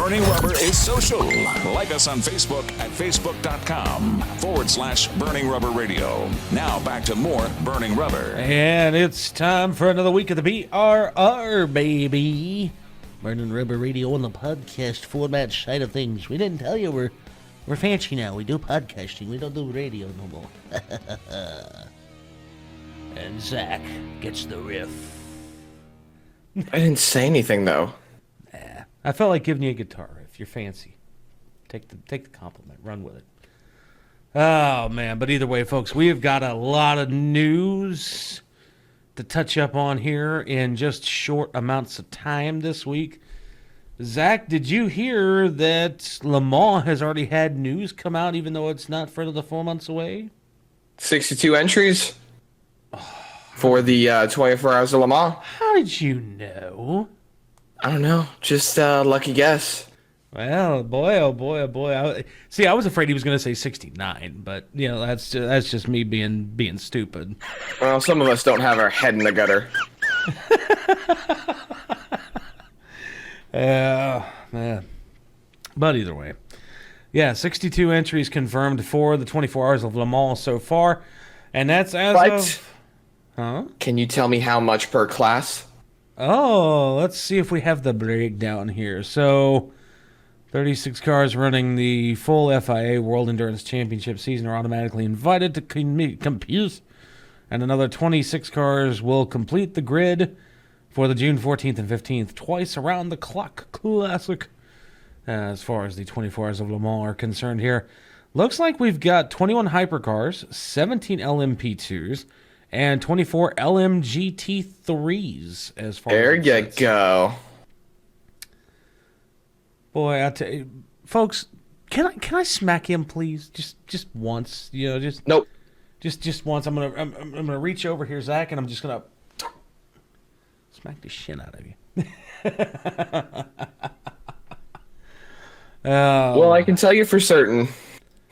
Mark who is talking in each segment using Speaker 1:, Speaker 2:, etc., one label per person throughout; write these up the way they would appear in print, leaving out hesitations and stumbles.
Speaker 1: Burning Rubber is social. Like us on Facebook at facebook.com/Burning Rubber Radio. Now back to more Burning Rubber.
Speaker 2: And it's time for another week of the BRR, baby. Burning Rubber Radio on the podcast format side of things. We didn't tell you we're fancy now. We do podcasting. We don't do radio no more. And Zach gets the riff.
Speaker 3: I didn't say anything, though.
Speaker 2: I felt like giving you a guitar riff. You're fancy. Take the compliment. Run with it. Oh, man. But either way, folks, we have got a lot of news to touch up on here in just short amounts of time this week. Zach, did you hear that Le Mans has already had news come out, even though it's not further than 4 months away?
Speaker 3: 62 entries for the 24 Hours of Le Mans.
Speaker 2: How did you know?
Speaker 3: I don't know. Just lucky guess.
Speaker 2: Well, boy, oh boy, oh boy. I was afraid he was going to say 69, but you know that's just me being stupid.
Speaker 3: Well, some of us don't have our head in the gutter.
Speaker 2: Man. But either way, yeah, 62 entries confirmed for the 24 Hours of Le Mans so far, and that's as of. Huh?
Speaker 3: Can you tell me how much per class?
Speaker 2: Oh, let's see if we have the breakdown here. So, 36 cars running the full FIA World Endurance Championship season are automatically invited to compete, and another 26 cars will complete the grid for the June 14th and 15th Twice Around the Clock Classic. As far as the 24 Hours of Le Mans are concerned here, looks like we've got 21 hypercars, 17 LMP2s, and 24 LMGT3s as far
Speaker 3: there
Speaker 2: as
Speaker 3: you go.
Speaker 2: Boy, I tell you, folks, can I smack him, please? Just once, you know, just
Speaker 3: nope.
Speaker 2: Just once. I'm gonna reach over here, Zach, and I'm just gonna smack the shit out of you.
Speaker 3: Well, I can tell you for certain,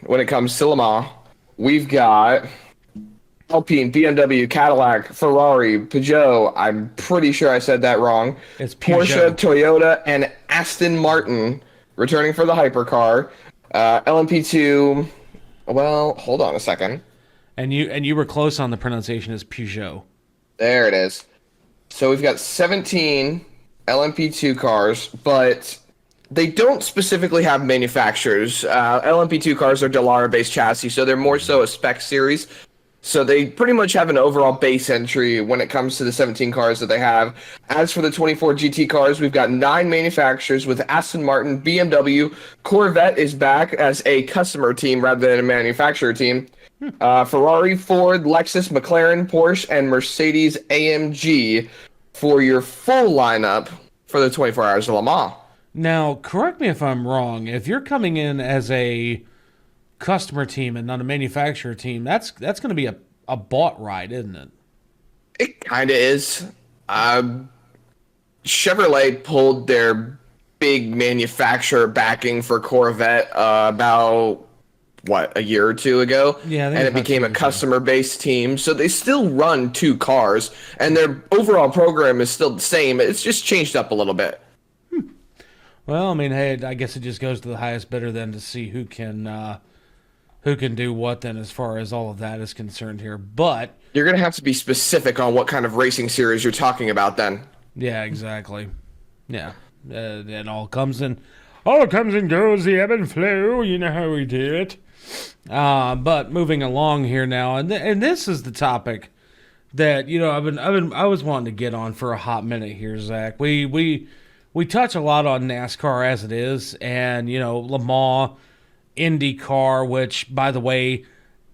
Speaker 3: when it comes to Le Mans, we've got Alpine, BMW, Cadillac, Ferrari, Peugeot. I'm pretty sure I said that wrong.
Speaker 2: It's Peugeot.
Speaker 3: Porsche, Toyota, and Aston Martin returning for the hypercar. LMP2. Well, hold on a second.
Speaker 2: And you were close on the pronunciation as Peugeot.
Speaker 3: There it is. So we've got 17 LMP2 cars, but they don't specifically have manufacturers. LMP2 cars are Dallara-based chassis, so they're more so a spec series. So they pretty much have an overall base entry when it comes to the 17 cars that they have. As for the 24 GT cars, we've got 9 manufacturers with Aston Martin, BMW, Corvette is back as a customer team rather than a manufacturer team. Ferrari, Ford, Lexus, McLaren, Porsche, and Mercedes-AMG for your full lineup for the 24 Hours of Le Mans.
Speaker 2: Now, correct me if I'm wrong. If you're coming in as a customer team and not a manufacturer team, that's going to be a bought ride, isn't it?
Speaker 3: It kind of is. Chevrolet pulled their big manufacturer backing for Corvette about a year or two ago.
Speaker 2: Yeah,
Speaker 3: and it became a customer-based team. So they still run 2 cars, and their overall program is still the same. It's just changed up a little bit.
Speaker 2: Well, I mean, hey, I guess it just goes to the highest bidder then to see who can do what then as far as all of that is concerned here. But
Speaker 3: you're going to have to be specific on what kind of racing series you're talking about then.
Speaker 2: Yeah, exactly. Yeah. It all comes and goes, the ebb and flow. You know how we do it. But moving along here now, and this is the topic that, you know, I was wanting to get on for a hot minute here, Zach. We touch a lot on NASCAR as it is, and, you know, Le Mans, IndyCar, which, by the way,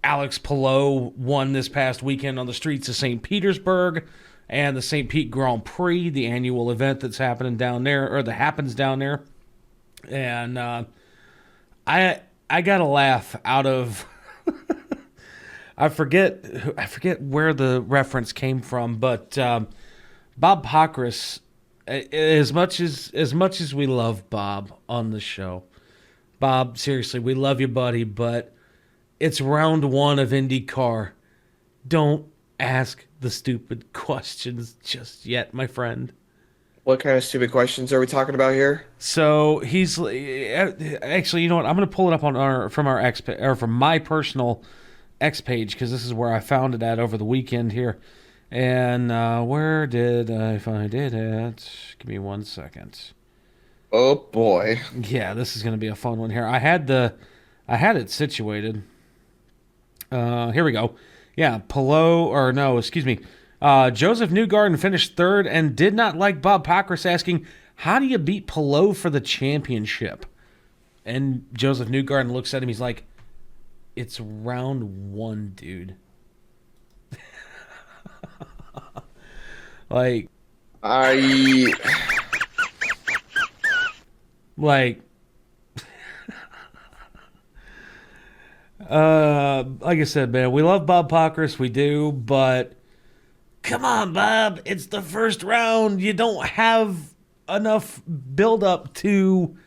Speaker 2: Alex Palou won this past weekend on the streets of St. Petersburg, and the St. Pete Grand Prix, the annual event that's happening down there, or that happens down there. And I got a laugh out of I forget where the reference came from, but Bob Pockrass, as much as we love Bob on the show, Bob, seriously, we love you, buddy, but it's round 1 of IndyCar. Don't ask the stupid questions just yet, my friend.
Speaker 3: What kind of stupid questions are we talking about here?
Speaker 2: So he's actually, you know what? I'm going to pull it up on our X or from my personal X page because this is where I found it at over the weekend here. And where did I find it at? Give me 1 second.
Speaker 3: Oh boy.
Speaker 2: Yeah, this is going to be a fun one here. I had it situated. Here we go. Yeah, Josef Newgarden finished third and did not like Bob Pockrass asking, how do you beat Pelot for the championship? And Josef Newgarden looks at him. He's like, it's round 1, dude. Like, like I said, man, we love Bob Pockrass, we do, but come on, Bob, it's the first round. You don't have enough build-up to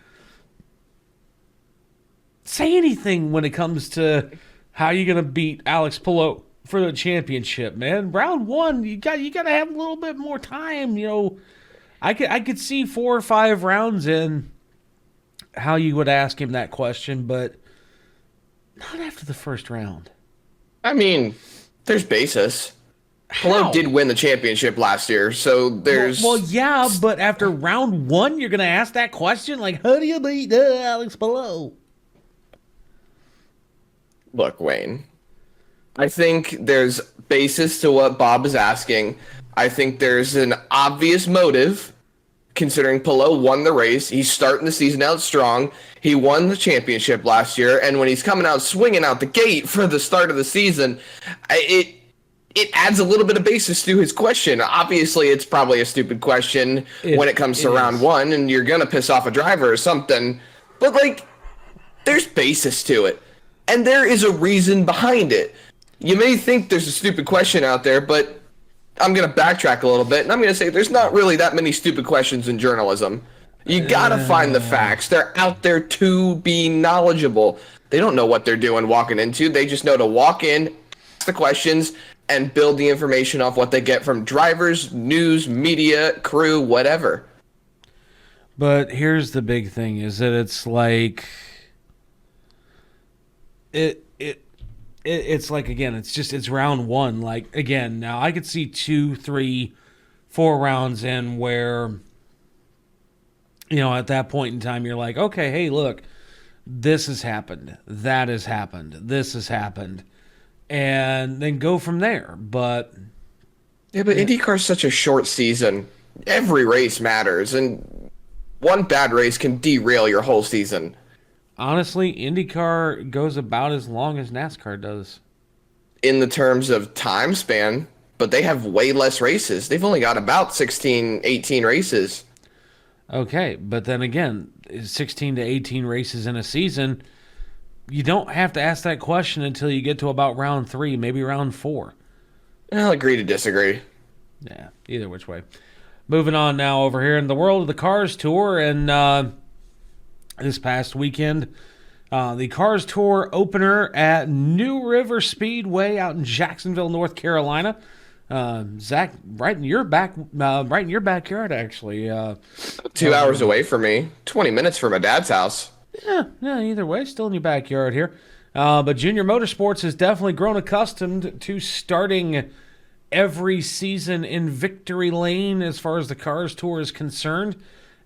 Speaker 2: say anything when it comes to how you're gonna beat Alex Pelot for the championship, man. Round 1, you gotta have a little bit more time. You know, I could see 4 or 5 rounds in how you would ask him that question, but not after the first round.
Speaker 3: I mean, there's basis. Pelot did win the championship last year, so there's...
Speaker 2: Well, yeah, but after round 1, you're going to ask that question? Like, how do you beat Alex Pelot?
Speaker 3: Look, Wayne, I think there's basis to what Bob is asking. I think there's an obvious motive, considering Pelot won the race. He's starting the season out strong. He won the championship last year, and when he's coming out swinging out the gate for the start of the season, it adds a little bit of basis to his question. Obviously, it's probably a stupid question when it comes to round 1, and you're going to piss off a driver or something. But, like, there's basis to it. And there is a reason behind it. You may think there's a stupid question out there, but I'm going to backtrack a little bit, and I'm going to say there's not really that many stupid questions in journalism. You got to find the facts. They're out there to be knowledgeable. They don't know what they're doing walking into. They just know to walk in, ask the questions, and build the information off what they get from drivers, news, media, crew, whatever.
Speaker 2: But here's the big thing, is that it's like it's like, again, it's round 1. Like, again, now I could see 2, 3, 4 rounds in where, you know, at that point in time you're like, okay, hey, look, this has happened, that has happened, this has happened, and then go from there. But
Speaker 3: IndyCar's such a short season. Every race matters, and one bad race can derail your whole season.
Speaker 2: Honestly, IndyCar goes about as long as NASCAR does.
Speaker 3: In the terms of time span, but they have way less races. They've only got about 16, 18 races.
Speaker 2: Okay, but then again, 16 to 18 races in a season, you don't have to ask that question until you get to about round 3, maybe round 4.
Speaker 3: I'll agree to disagree.
Speaker 2: Yeah, either which way. Moving on now over here in the world of the Cars Tour, and this past weekend, the Cars Tour opener at New River Speedway out in Jacksonville, North Carolina. Zach, right in your backyard, actually.
Speaker 3: 2 hours away from me, 20 minutes from my dad's house.
Speaker 2: Yeah, either way, still in your backyard here. But Junior Motorsports has definitely grown accustomed to starting every season in victory lane as far as the Cars Tour is concerned.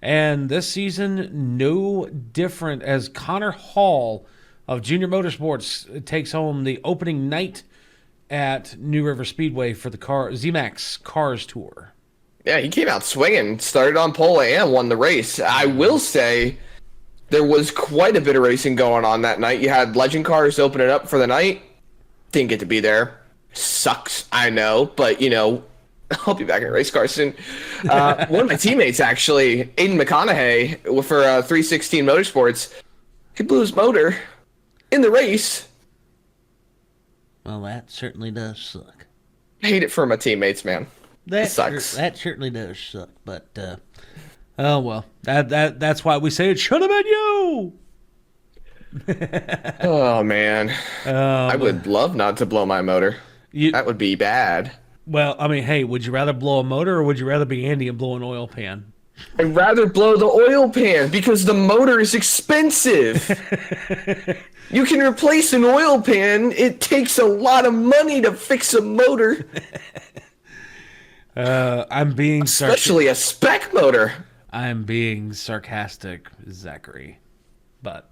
Speaker 2: And this season, no different, as Connor Hall of Junior Motorsports takes home the opening night at New River Speedway for the ZMAX Cars Tour.
Speaker 3: Yeah, he came out swinging, started on pole and won the race. I will say there was quite a bit of racing going on that night. You had Legend Cars open it up for the night. Didn't get to be there. Sucks, I know, but, you know, I'll be back in a race car soon. One of my teammates, actually, Aiden McConaughey, for 316 Motorsports, he blew his motor in the race.
Speaker 4: Well, that certainly does suck.
Speaker 3: I hate it for my teammates, man.
Speaker 4: That
Speaker 3: sucks.
Speaker 4: That certainly does suck, but
Speaker 2: oh well, that's why we say it should have been you.
Speaker 3: Oh man, I would love not to blow my motor. That would be bad.
Speaker 2: Well, I mean, hey, would you rather blow a motor or would you rather be Andy and blow an oil pan?
Speaker 3: I'd rather blow the oil pan because the motor is expensive. You can replace an oil pan. It takes a lot of money to fix a motor.
Speaker 2: I'm being
Speaker 3: Especially a spec motor.
Speaker 2: I'm being sarcastic, Zachary. But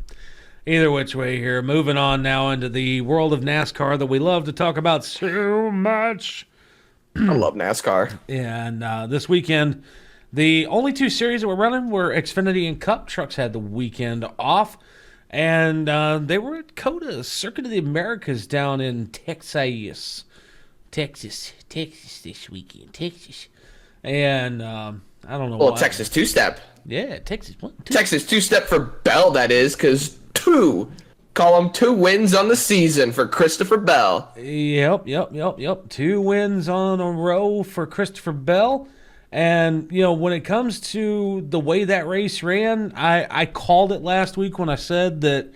Speaker 2: either which way here, moving on now into the world of NASCAR that we love to talk about so much.
Speaker 3: I love NASCAR.
Speaker 2: And this weekend, the only two series that were running were Xfinity and Cup. Trucks had the weekend off. And they were at COTA, Circuit of the Americas down in Texas this weekend, Texas. And I don't know
Speaker 3: Well, Texas two-step.
Speaker 2: Yeah, Texas. One, two.
Speaker 3: Texas two-step for Bell, that is, because call them 2 wins on the season for Christopher Bell.
Speaker 2: Yep. 2 wins on a row for Christopher Bell. And, when it comes to the way that race ran, I called it last week when I said that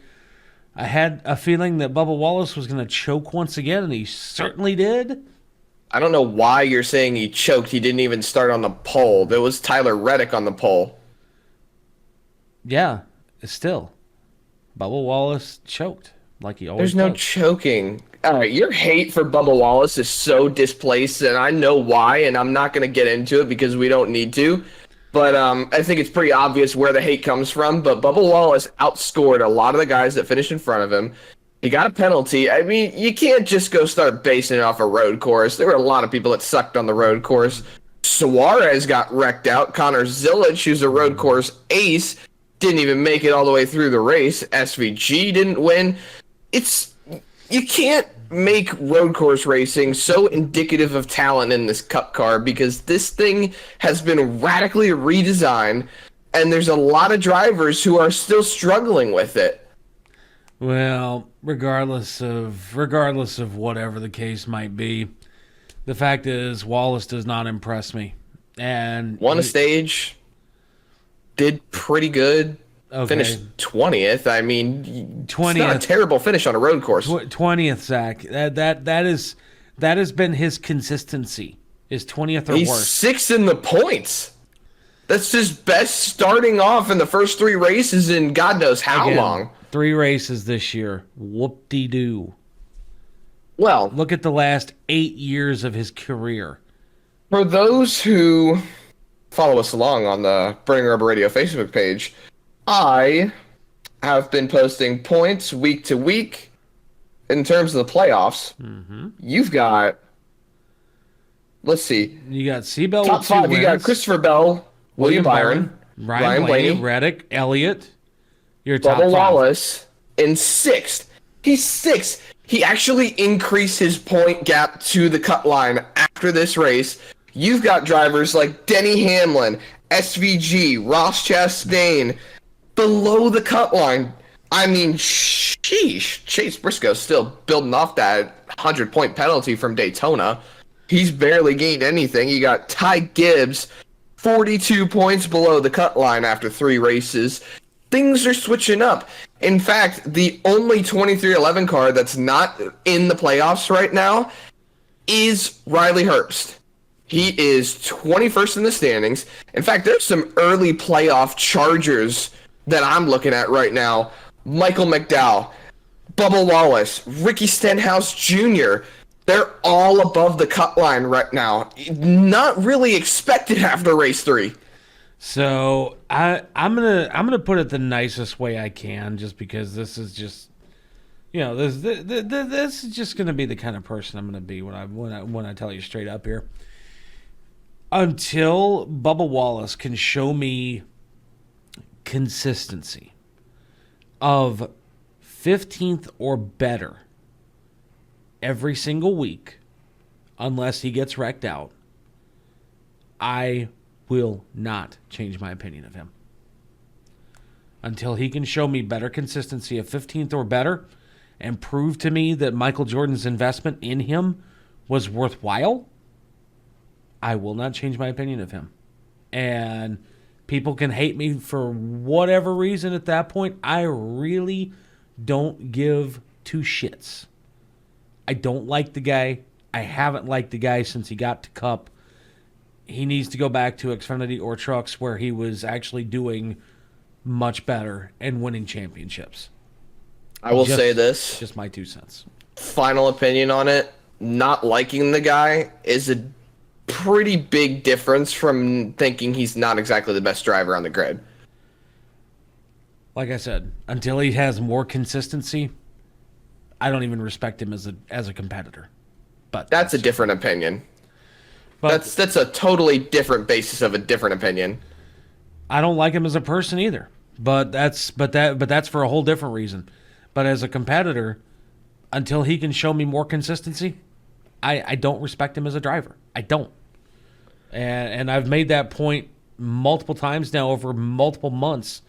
Speaker 2: I had a feeling that Bubba Wallace was going to choke once again, and he certainly did.
Speaker 3: I don't know why you're saying he choked. He didn't even start on the pole. There was Tyler Reddick on the pole.
Speaker 2: Yeah, still. Bubba Wallace choked like he always
Speaker 3: There's no
Speaker 2: does.
Speaker 3: choking. All right, your hate for Bubba Wallace is so displaced, and I know why, and I'm not going to get into it because we don't need to. But I think it's pretty obvious where the hate comes from. But Bubba Wallace outscored a lot of the guys that finished in front of him. He got a penalty. I mean, you can't just go start basing it off a road course. There were a lot of people that sucked on the road course. Suarez got wrecked out. Connor Zilic, who's a road course ace, didn't even make it all the way through the race. SVG didn't win. You can't make road course racing so indicative of talent in this Cup car because this thing has been radically redesigned, and there's a lot of drivers who are still struggling with it.
Speaker 2: Well, regardless of whatever the case might be, the fact is Wallace does not impress me. And
Speaker 3: Won a stage, did pretty good.
Speaker 2: Okay.
Speaker 3: Finished 20th. I mean,
Speaker 2: 20th.
Speaker 3: It's not a terrible finish on a road course.
Speaker 2: 20th, Zach. That has been his consistency. Is 20th or
Speaker 3: He's
Speaker 2: worse.
Speaker 3: 6th in the points. That's his best starting off in the first 3 races in God knows how long.
Speaker 2: 3 races this year. Whoop-de-doo.
Speaker 3: Well,
Speaker 2: Look at the last 8 years of his career.
Speaker 3: for those who follow us along on the Burning Rubber Radio Facebook page, I have been posting points week to week in terms of the playoffs. Mm-hmm. You've got, let's see,
Speaker 2: You got Seabell
Speaker 3: top
Speaker 2: with 2
Speaker 3: 5.
Speaker 2: wins.
Speaker 3: You got Christopher Bell, William Byron,
Speaker 2: Ryan Blaney, Reddick, Elliott. Your top
Speaker 3: Bubba
Speaker 2: 5.
Speaker 3: Wallace in 6th. He's 6th. He actually increased his point gap to the cut line after this race. You've got drivers like Denny Hamlin, SVG, Ross Chastain below the cut line. I mean, sheesh. Chase Briscoe's still building off that 100-point penalty from Daytona. He's barely gained anything. You got Ty Gibbs, 42 points below the cut line after 3 races. Things are switching up. In fact, the only 2311 car that's not in the playoffs right now is Riley Herbst. He is 21st in the standings. In fact, there's some early playoff Chargers that I'm looking at right now. Michael McDowell, Bubba Wallace, Ricky Stenhouse Jr., they're all above the cut line right now. Not really expected after race 3.
Speaker 2: So I'm gonna put it the nicest way I can, just because this is just, this is just gonna be the kind of person I'm gonna be when I tell you straight up here. Until Bubba Wallace can show me consistency of 15th or better every single week, unless he gets wrecked out, I will not change my opinion of him. Until he can show me better consistency of 15th or better and prove to me that Michael Jordan's investment in him was worthwhile, I will not change my opinion of him. And people can hate me for whatever reason at that point. I really don't give 2 shits. I don't like the guy. I haven't liked the guy since he got to Cup. he needs to go back to Xfinity or trucks where he was actually doing much better and winning championships.
Speaker 3: I will say this.
Speaker 2: Just my 2 cents.
Speaker 3: Final opinion on it. Not liking the guy is a pretty big difference from thinking he's not exactly the best driver on the grid.
Speaker 2: Like I said, until he has more consistency, I don't even respect him as a competitor. But
Speaker 3: that's a different opinion.
Speaker 2: But
Speaker 3: that's a totally different basis of a different opinion.
Speaker 2: I don't like him as a person either. But that's for a whole different reason. But as a competitor, until he can show me more consistency, I don't respect him as a driver. I don't. And I've made that point multiple times now over multiple months.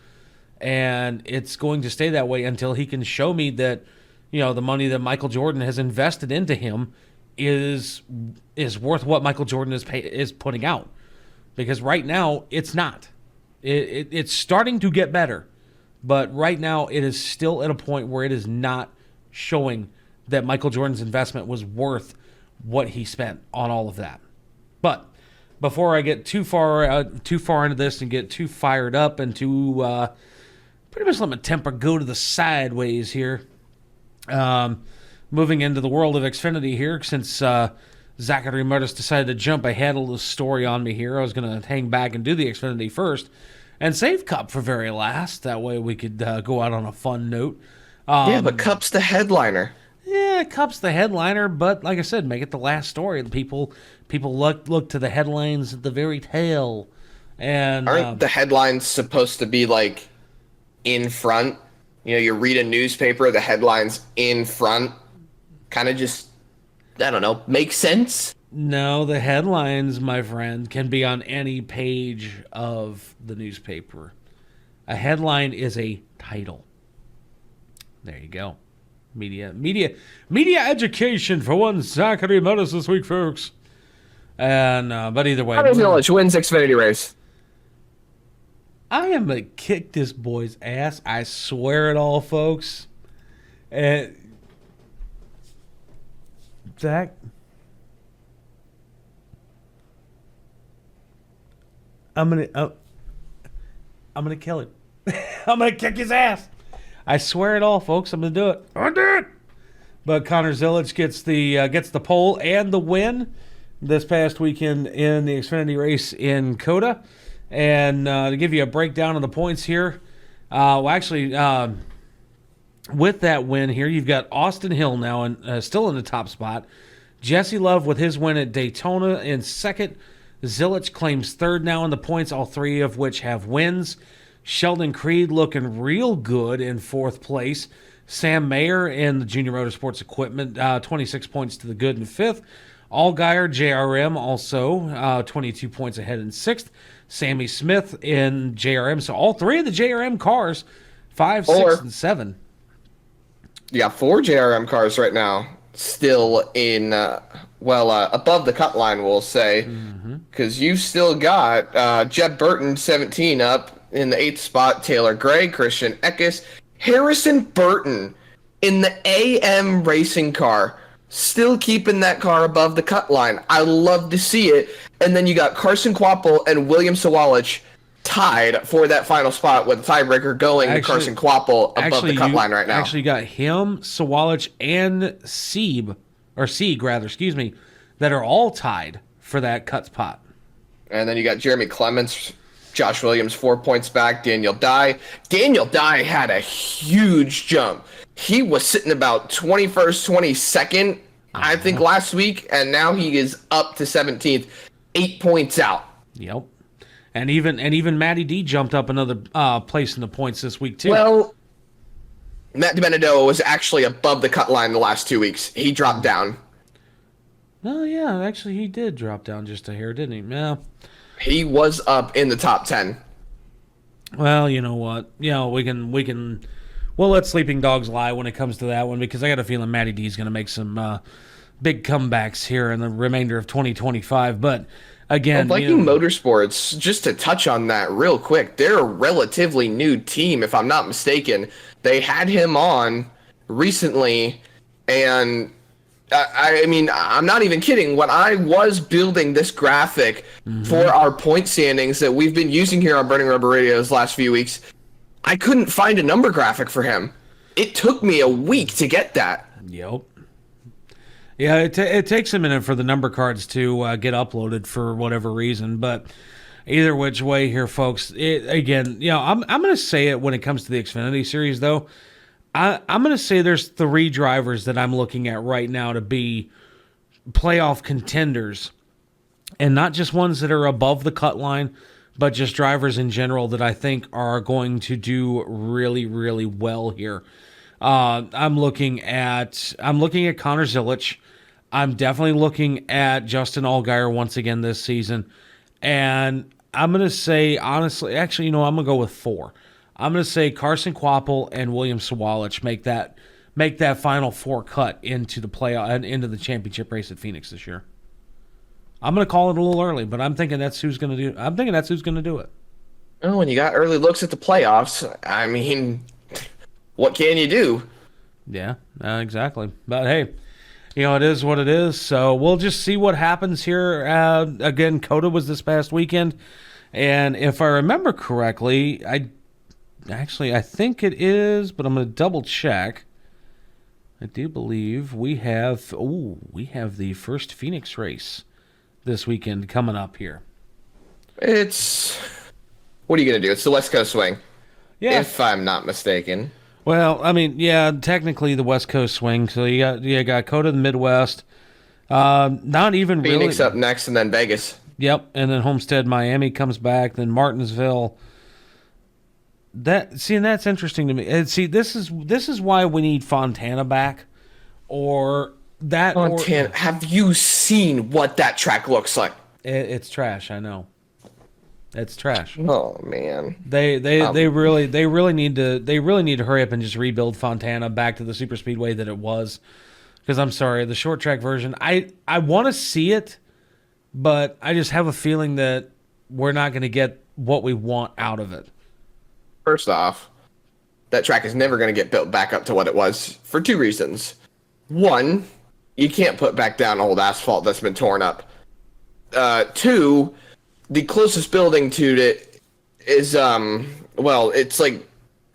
Speaker 2: And it's going to stay that way until he can show me that, the money that Michael Jordan has invested into him is worth what Michael Jordan is putting out. Because right now, it's not. It's starting to get better. But right now, it is still at a point where it is not showing that Michael Jordan's investment was worth what he spent on all of that. But before I get too far into this and get too fired up and too pretty much let my temper go to the sideways here, moving into the world of Xfinity here, since Zachary Murtis decided to jump ahead of the story on me here, I was going to hang back and do the Xfinity first and save Cup for very last. That way we could go out on a fun note.
Speaker 3: Yeah, but Cup's the headliner.
Speaker 2: Yeah, Cup's the headliner, but like I said, make it the last story. People look to the headlines at the very tail. And
Speaker 3: aren't the headlines supposed to be like in front? You read a newspaper, the headlines in front kind of just, I don't know, make sense?
Speaker 2: No, the headlines, my friend, can be on any page of the newspaper. A headline is a title. There you go. Media education for one Zachary Murtis this week, folks. And but either way,
Speaker 3: Hunter's Knowledge wins Xfinity race.
Speaker 2: I am gonna kick this boy's ass. I swear it all, folks. And Zach, I'm gonna kill him. I'm gonna kick his ass. I swear it all, folks. I'm gonna do it. I'm gonna do it. But Connor Zilic gets the pole and the win this past weekend in the Xfinity race in COTA. And to give you a breakdown of the points here, with that win here, you've got Austin Hill now and still in the top spot. Jesse Love with his win at Daytona in second. Zilic claims third now in the points, all three of which have wins. Sheldon Creed looking real good in fourth place. Sam Mayer in the Junior Motorsports Equipment, 26 points to the good in fifth. Allgaier, JRM, also 22 points ahead in sixth. Sammy Smith in JRM. So all three of the JRM cars, 5, 6, and 7.
Speaker 3: Yeah, 4 JRM cars right now, still in, above the cut line, we'll say. Because you've still got Jeb Burton, 17, up in the 8th spot. Taylor Gray, Christian Eckes, Harrison Burton in the AM racing car, still keeping that car above the cut line. I love to see it. And then you got Carson Kvapil and William Sawalich tied for that final spot with the tiebreaker going to Carson Kvapil above the cut line right now.
Speaker 2: Actually got him, Sawalich, and Sieg, that are all tied for that cut spot.
Speaker 3: And then you got Jeremy Clements, Josh Williams 4 points back. Daniel Dye. Daniel Dye had a huge jump. He was sitting about 21st, 22nd, I think, last week, and now he is up to 17th, 8 points out.
Speaker 2: Yep. And even Matty D jumped up another place in the points this week too.
Speaker 3: Well, Matt DiBenedetto was actually above the cut line the last 2 weeks. He dropped down.
Speaker 2: Oh yeah, actually he did drop down just a hair, didn't he? Yeah.
Speaker 3: He was up in the top 10.
Speaker 2: Well, you know what? We can we'll let sleeping dogs lie when it comes to that one, because I got a feeling Matty D is going to make some big comebacks here in the remainder of 2025. But again,
Speaker 3: Viking Motorsports, just to touch on that real quick, they're a relatively new team, if I'm not mistaken. They had him on recently, and I mean, I'm not even kidding. When I was building this graphic for our point standings that we've been using here on Burning Rubber Radio's last few weeks, I couldn't find a number graphic for him. It took me a week to get that.
Speaker 2: Yep. Yeah, it takes a minute for the number cards to get uploaded for whatever reason, but either which way here, folks. Again, I'm going to say it when it comes to the Xfinity Series, though. I'm going to say there's 3 drivers that I'm looking at right now to be playoff contenders, and not just ones that are above the cut line, but just drivers in general that I think are going to do really, really well here. I'm looking at Connor Zilic. I'm definitely looking at Justin Allgaier once again this season, and I'm going to say honestly, actually, I'm going to go with 4. I'm going to say Carson Kvapil and William Sawalich make that final 4 cut into the playoff and into the championship race at Phoenix this year. I'm going to call it a little early, but I'm thinking that's who's going to do. I'm thinking that's who's going to do it.
Speaker 3: Oh, when you got early looks at the playoffs, I mean, what can you do?
Speaker 2: Yeah, exactly. But hey, it is what it is. So we'll just see what happens here. Again, COTA was this past weekend, and if I remember correctly, I think it is, but I'm going to double check. I do believe we have the first Phoenix race this weekend coming up here.
Speaker 3: What are you going to do? It's the West Coast swing.
Speaker 2: Yeah.
Speaker 3: If I'm not mistaken.
Speaker 2: Well, I mean, yeah, technically the West Coast swing. So you got COTA the Midwest. Not even
Speaker 3: Phoenix
Speaker 2: really.
Speaker 3: up next and then Vegas.
Speaker 2: Yep, and then Homestead, Miami comes back, then Martinsville. That's interesting to me. And see, this is why we need Fontana back, or that.
Speaker 3: Fontana, have you seen what that track looks like?
Speaker 2: It's trash. I know. It's trash.
Speaker 3: Oh man.
Speaker 2: They really need to hurry up and just rebuild Fontana back to the super speedway that it was. Because I'm sorry, the short track version, I want to see it, but I just have a feeling that we're not going to get what we want out of it.
Speaker 3: First off, that track is never going to get built back up to what it was for 2 reasons. 1, you can't put back down old asphalt that's been torn up. 2, the closest building to it is, it's like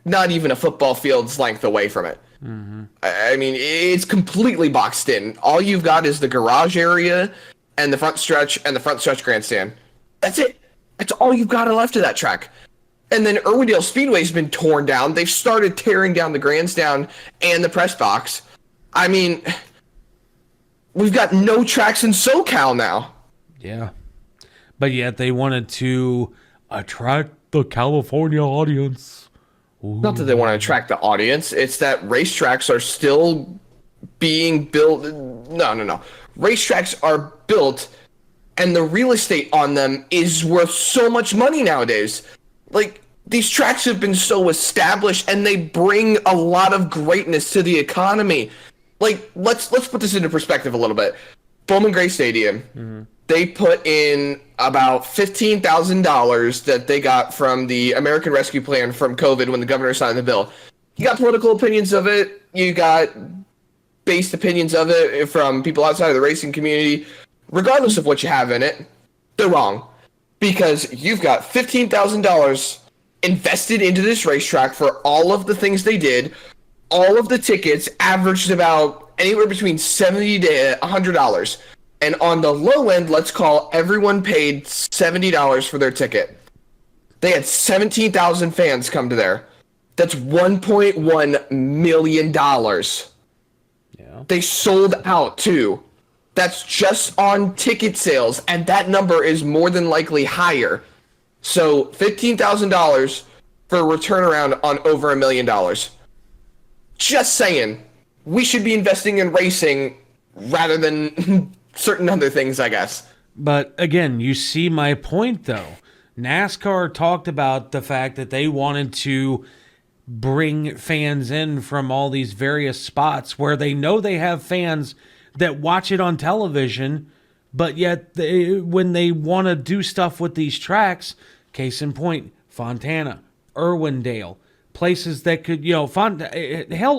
Speaker 3: not even a football field's length away from it. Mm-hmm. I mean, it's completely boxed in. All you've got is the garage area and the front stretch grandstand. That's it. That's all you've got left of that track. And then Irwindale Speedway's been torn down. They've started tearing down the grandstand and the press box. I mean, we've got no tracks in SoCal now.
Speaker 2: Yeah. But yet they wanted to attract the California audience. Ooh.
Speaker 3: Not that they want to attract the audience. It's that racetracks are still being built. No. Racetracks are built, and the real estate on them is worth so much money nowadays. Like, these tracks have been so established, and they bring a lot of greatness to the economy. Like, let's put this into perspective a little bit. Bowman Gray Stadium, they put in about $15,000 that they got from the American Rescue Plan from COVID when the governor signed the bill. You got political opinions of it. You got based opinions of it from people outside of the racing community. Regardless of what you have in it, they're wrong. Because you've got $15,000 invested into this racetrack for all of the things they did. All of the tickets averaged about anywhere between $70 to $100. And on the low end, let's call everyone paid $70 for their ticket. They had 17,000 fans come to there. That's $1.1 million.
Speaker 2: Yeah.
Speaker 3: They sold out too. That's just on ticket sales, and that number is more than likely higher. So $15,000 for a turnaround on over $1 million. Just saying, we should be investing in racing rather than certain other things, I guess.
Speaker 2: But again, you see my point, though. NASCAR talked about the fact that they wanted to bring fans in from all these various spots where they know they have fans that watch it on television, but yet when they want to do stuff with these tracks, case in point, Fontana, Irwindale, places that could, hell,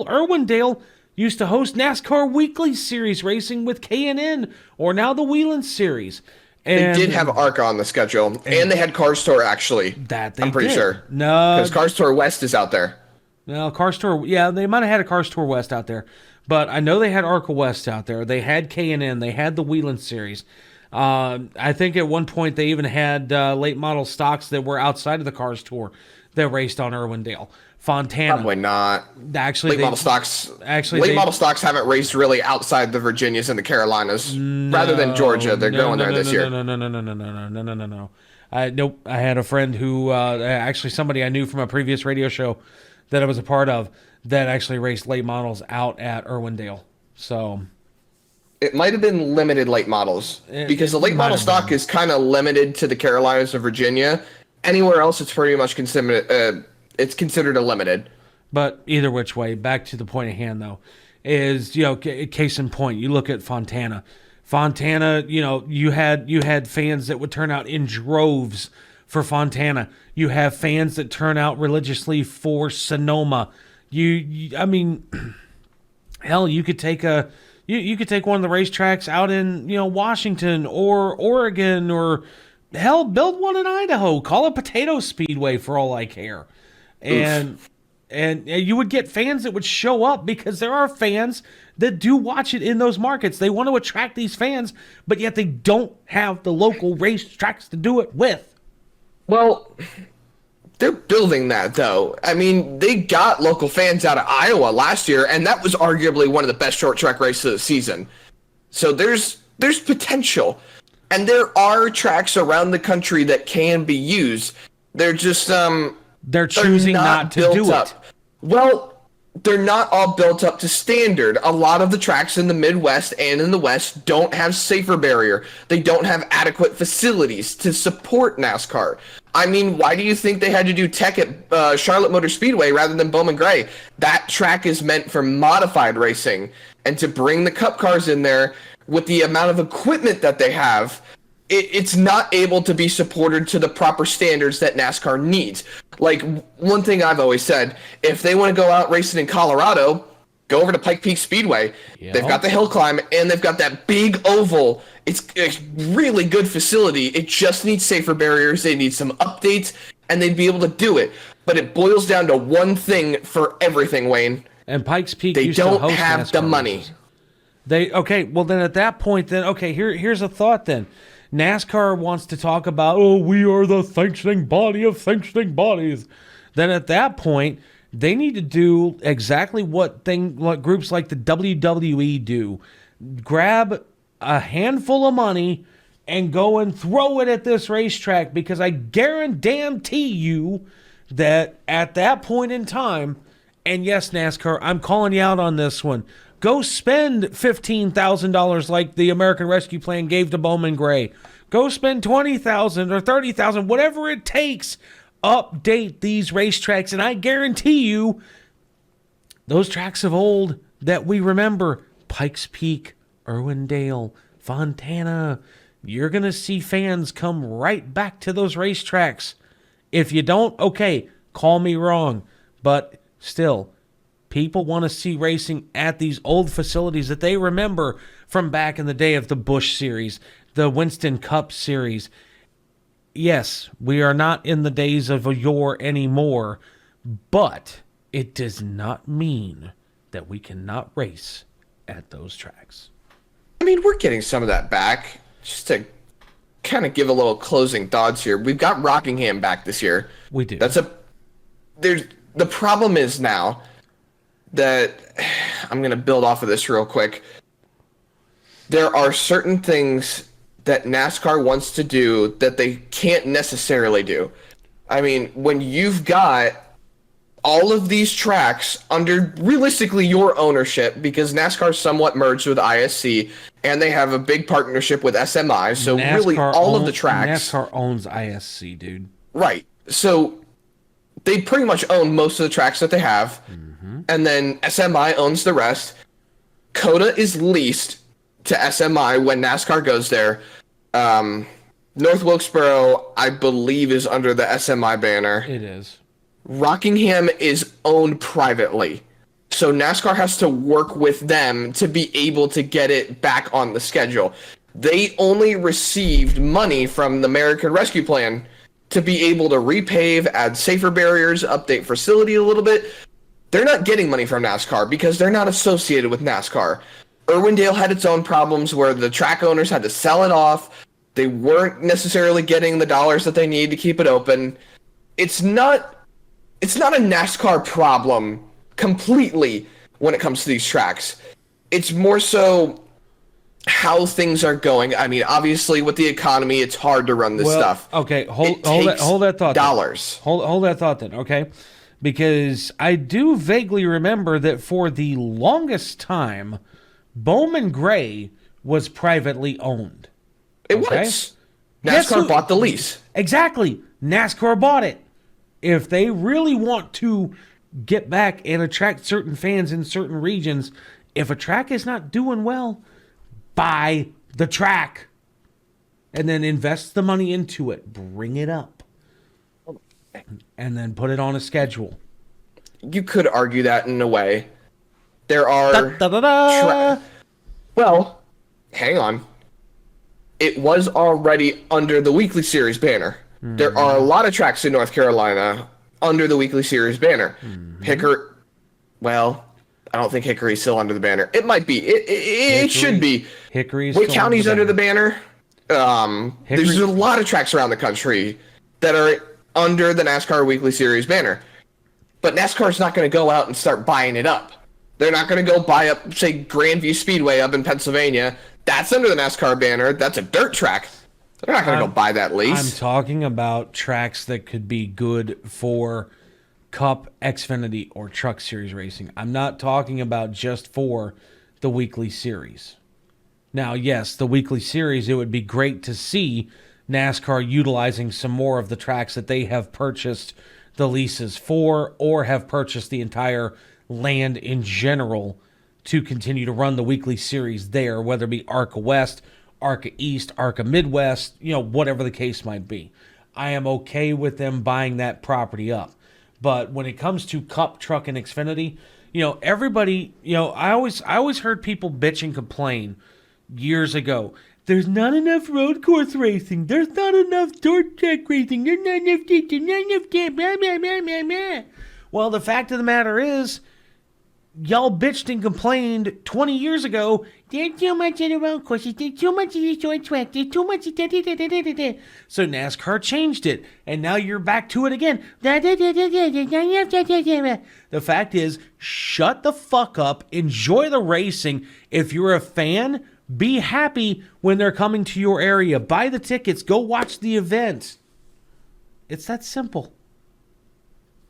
Speaker 2: Irwindale used to host NASCAR Weekly Series racing with K&N, or now the Whelen Series. And
Speaker 3: they did have ARCA on the schedule, and they had Cars Tour, actually.
Speaker 2: That
Speaker 3: I'm pretty
Speaker 2: did.
Speaker 3: sure.
Speaker 2: No.
Speaker 3: Because Cars Tour West is out there.
Speaker 2: Well, Cars Tour, yeah, they might have had a Cars Tour West out there. But I know they had ARCA West out there. They had K&N. They had the Whelen Series. I think at one point they even had late model stocks that were outside of the Cars Tour that raced on Irwindale. Fontana.
Speaker 3: Probably not.
Speaker 2: Actually,
Speaker 3: late model stocks haven't raced really outside the Virginias and the Carolinas. Rather than Georgia, they're going there this year.
Speaker 2: No. Nope. I had a friend who, actually somebody I knew from a previous radio show that I was a part of, that actually raced late models out at Irwindale. So
Speaker 3: it might have been limited late models, because the late model stock is kind of limited to the Carolinas and Virginia. Anywhere else, it's pretty much considered a limited.
Speaker 2: But either which way, back to the point at hand, though, is, case in point, you look at Fontana. Fontana, you had fans that would turn out in droves for Fontana. You have fans that turn out religiously for Sonoma. I mean, hell, you could take one of the racetracks out in Washington or Oregon, or hell, build one in Idaho. Call it Potato Speedway for all I care. And you would get fans that would show up, because there are fans that do watch it in those markets. They want to attract these fans, but yet they don't have the local racetracks to do it with.
Speaker 3: Well, they're building that, though. I mean, they got local fans out of Iowa last year, and that was arguably one of the best short track races of the season. So there's potential. And there are tracks around the country that can be used. They're just
Speaker 2: they're choosing not to do it.
Speaker 3: Well, they're not all built up to standard. A lot of the tracks in the Midwest and in the West don't have safer barrier. They don't have adequate facilities to support NASCAR. I mean, why do you think they had to do tech at Charlotte Motor Speedway rather than Bowman Gray? That track is meant for modified racing, and to bring the Cup cars in there with the amount of equipment that they have, it's not able to be supported to the proper standards that NASCAR needs. Like, one thing I've always said, if they want to go out racing in Colorado, go over to Pike Peak Speedway. Yep. They've got the hill climb, and they've got that big oval. It's a really good facility. It just needs safer barriers. They need some updates, and they'd be able to do it. But it boils down to one thing for everything, Wayne.
Speaker 2: And Pikes Peak,
Speaker 3: they don't have the money.
Speaker 2: Well, then at that point, here's a thought then. NASCAR wants to talk about, we are the sanctioning body of sanctioning bodies. Then at that point, they need to do exactly what groups like the WWE do. Grab a handful of money and go and throw it at this racetrack, because I guarantee you that at that point in time, and yes, NASCAR, I'm calling you out on this one, go spend $15,000 like the American Rescue Plan gave to Bowman Gray. Go spend $20,000 or $30,000, whatever it takes. Update these racetracks, and I guarantee you, those tracks of old that we remember, Pikes Peak, Irwindale, Fontana, you're going to see fans come right back to those racetracks. If you don't, okay, call me wrong, but still, people want to see racing at these old facilities that they remember from back in the day of the Busch Series, the Winston Cup Series. Yes, we are not in the days of yore anymore, but it does not mean that we cannot race at those tracks.
Speaker 3: I mean, we're getting some of that back. Just to kind of give a little closing thoughts here, we've got Rockingham back this year.
Speaker 2: We do.
Speaker 3: The problem is now that I'm going to build off of this real quick. There are certain things that NASCAR wants to do that they can't necessarily do. I mean, when you've got all of these tracks under realistically your ownership, because NASCAR's somewhat merged with ISC, and they have a big partnership with SMI, so really all of the tracks...
Speaker 2: NASCAR owns ISC, dude.
Speaker 3: Right. So they pretty much own most of the tracks that they have, and then SMI owns the rest. COTA is leased to SMI when NASCAR goes there. North Wilkesboro, I believe, is under the SMI banner.
Speaker 2: It is.
Speaker 3: Rockingham is owned privately. So NASCAR has to work with them to be able to get it back on the schedule. They only received money from the American Rescue Plan to be able to repave, add safer barriers, update facility a little bit. They're not getting money from NASCAR because they're not associated with NASCAR. Irwindale had its own problems where the track owners had to sell it off. They weren't necessarily getting the dollars that they need to keep it open. It's not a NASCAR problem completely when it comes to these tracks. It's more so how things are going. I mean, obviously with the economy, it's hard to run this stuff.
Speaker 2: Okay, hold that thought.
Speaker 3: Dollars.
Speaker 2: Hold that thought then, okay? Because I do vaguely remember that for the longest time, Bowman Gray was privately owned.
Speaker 3: It was. NASCAR bought the lease.
Speaker 2: Exactly. NASCAR bought it. If they really want to get back and attract certain fans in certain regions, if a track is not doing well, buy the track and then invest the money into it. Bring it up. And then put it on a schedule.
Speaker 3: You could argue that in a way. There are... Well, hang on. It was already under the Weekly Series banner. Mm-hmm. There are a lot of tracks in North Carolina under the Weekly Series banner. Mm-hmm. Hickory... Well, I don't think Hickory's still under the banner. It might be. It should be.
Speaker 2: Hickory's
Speaker 3: What county's under the banner? There's a lot of tracks around the country that are under the NASCAR Weekly Series banner. But NASCAR's not going to go out and start buying it up. They're not going to go buy up, say, Grandview Speedway up in Pennsylvania. That's under the NASCAR banner. That's a dirt track. They're not going to go buy that lease.
Speaker 2: I'm talking about tracks that could be good for Cup, Xfinity, or Truck Series racing. I'm not talking about just for the Weekly Series. Now, yes, the Weekly Series, it would be great to see NASCAR utilizing some more of the tracks that they have purchased the leases for or have purchased the entire land in general to continue to run the Weekly Series there, whether it be ARCA West, ARCA East, ARCA Midwest, whatever the case might be. I am okay with them buying that property up. But when it comes to Cup, Truck, and Xfinity, everybody, I always heard people bitch and complain years ago. There's not enough road course racing. There's not enough dirt track racing. There's not enough this, there's not enough that, blah, blah, blah, blah, blah. Well, the fact of the matter is, y'all bitched and complained 20 years ago. There's too much in the road courses. There's too much in the short track. There's too much. So NASCAR changed it, and now you're back to it again. The fact is, shut the fuck up. Enjoy the racing. If you're a fan, be happy when they're coming to your area. Buy the tickets. Go watch the event. It's that simple.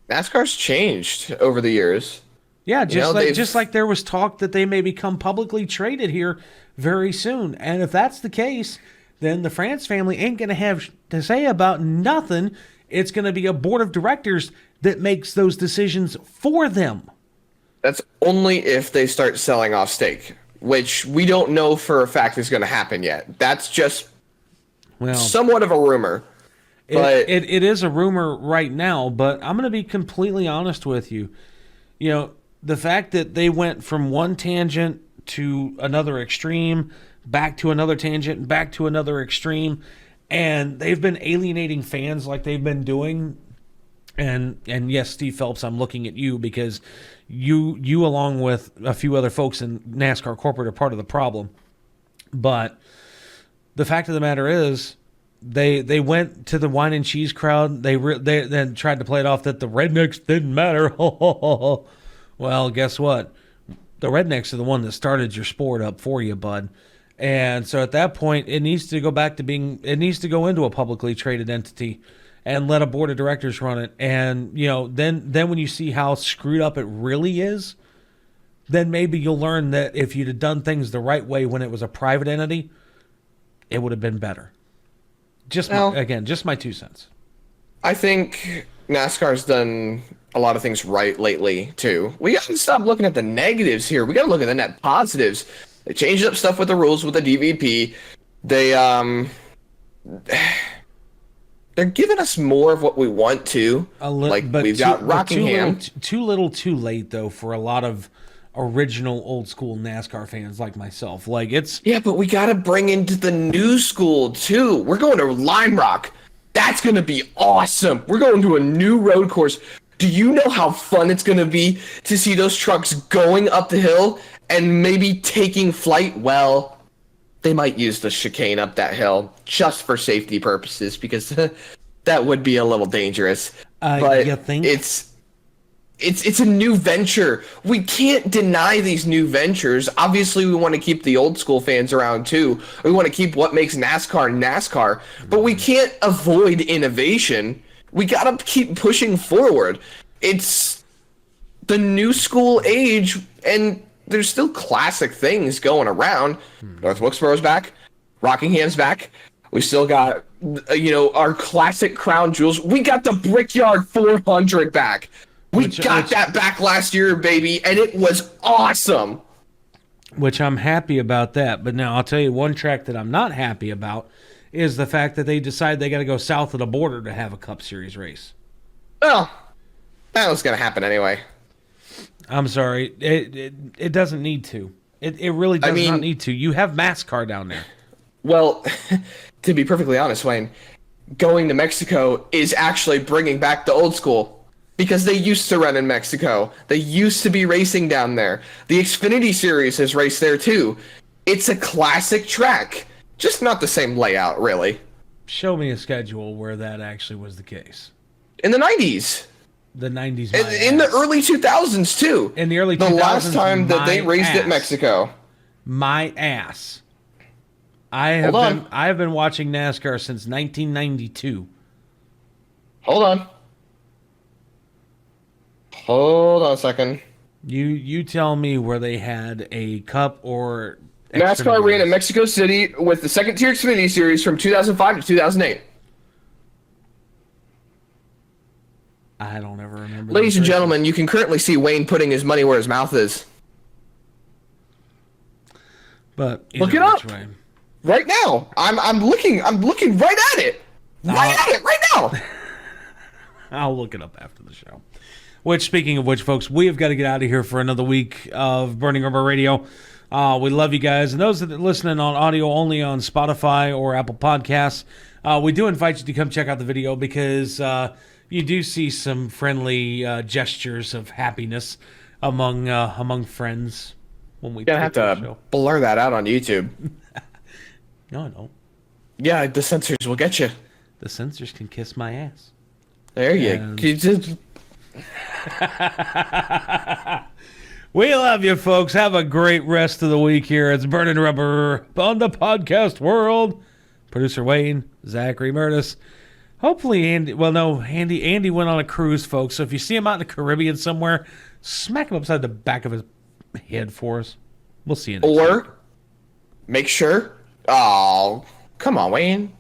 Speaker 3: NASCAR's changed over the years.
Speaker 2: Yeah, just like there was talk that they may become publicly traded here very soon. And if that's the case, then the France family ain't going to have to say about nothing. It's going to be a board of directors that makes those decisions for them.
Speaker 3: That's only if they start selling off stake, which we don't know for a fact is going to happen yet. That's just somewhat of a rumor. But
Speaker 2: it is a rumor right now, but I'm going to be completely honest with you. The fact that they went from one tangent to another extreme, back to another tangent, back to another extreme, and they've been alienating fans like they've been doing. And yes, Steve Phelps, I'm looking at you because you along with a few other folks in NASCAR corporate are part of the problem. But the fact of the matter is, they went to the wine and cheese crowd. They then tried to play it off that the rednecks didn't matter. Well, guess what? The rednecks are the one that started your sport up for you, bud. And so at that point, it needs to go into a publicly traded entity and let a board of directors run it. And, then when you see how screwed up it really is, then maybe you'll learn that if you'd have done things the right way when it was a private entity, it would have been better. Just my 2 cents.
Speaker 3: I think NASCAR's done a lot of things right lately, too. We got to stop looking at the negatives here. We got to look at the net positives. They changed up stuff with the rules with the DVP. They, they're giving us more of what we want to. Like we've got Rockingham.
Speaker 2: Too little, too late though for a lot of original old school NASCAR fans like myself. Like it's
Speaker 3: but we got to bring into the new school too. We're going to Lime Rock. That's going to be awesome. We're going to a new road course. Do you know how fun it's going to be to see those trucks going up the hill and maybe taking flight? Well, they might use the chicane up that hill just for safety purposes because that would be a little dangerous. But
Speaker 2: you think?
Speaker 3: It's a new venture. We can't deny these new ventures. Obviously, we want to keep the old school fans around too. We want to keep what makes NASCAR, but we can't avoid innovation. We got to keep pushing forward. It's the new school age, and there's still classic things going around. North Wilkesboro's back. Rockingham's back. We still got, our classic crown jewels. We got the Brickyard 400 back. We got that back last year, baby, and it was awesome.
Speaker 2: Which I'm happy about that. But now I'll tell you one track that I'm not happy about is the fact that they decide they got to go south of the border to have a Cup Series race.
Speaker 3: Well, that was going to happen anyway.
Speaker 2: I'm sorry. It doesn't need to. It really does not need to. You have NASCAR down there.
Speaker 3: Well, to be perfectly honest, Wayne, going to Mexico is actually bringing back the old school. Because they used to run in Mexico. They used to be racing down there. The Xfinity Series has raced there too. It's a classic track. Just not the same layout, really.
Speaker 2: Show me a schedule where that actually was the case.
Speaker 3: In the 90s.
Speaker 2: The 90s.
Speaker 3: In the early 2000s too.
Speaker 2: In the early 2000s.
Speaker 3: The last time that they raced at Mexico.
Speaker 2: My ass. I have been watching NASCAR since 1992.
Speaker 3: Hold on. Hold on a second.
Speaker 2: You tell me where they had a Cup or
Speaker 3: NASCAR ran in Mexico City with the second tier Xfinity Series from 2005 to 2008.
Speaker 2: I don't ever remember.
Speaker 3: Ladies and gentlemen, you can currently see Wayne putting his money where his mouth is.
Speaker 2: But
Speaker 3: look it up right now. I'm looking right at it. Right now.
Speaker 2: I'll look it up after the show. Which, speaking of which, folks, we have got to get out of here for another week of Burning Rubber Radio. We love you guys. And those that are listening on audio only on Spotify or Apple Podcasts, we do invite you to come check out the video because you do see some friendly gestures of happiness among friends when we
Speaker 3: You're going to have to blur that out on YouTube.
Speaker 2: No, I don't. Yeah,
Speaker 3: the censors will get you.
Speaker 2: The censors can kiss my ass.
Speaker 3: There you go.
Speaker 2: We love you, folks. Have a great rest of the week here. It's Burning Rubber on the podcast world. Producer Wayne, Zachary Murtis. Hopefully Andy went on a cruise, folks. So if you see him out in the Caribbean somewhere, smack him upside the back of his head for us. We'll see you next week.
Speaker 3: Make sure. Oh, come on, Wayne.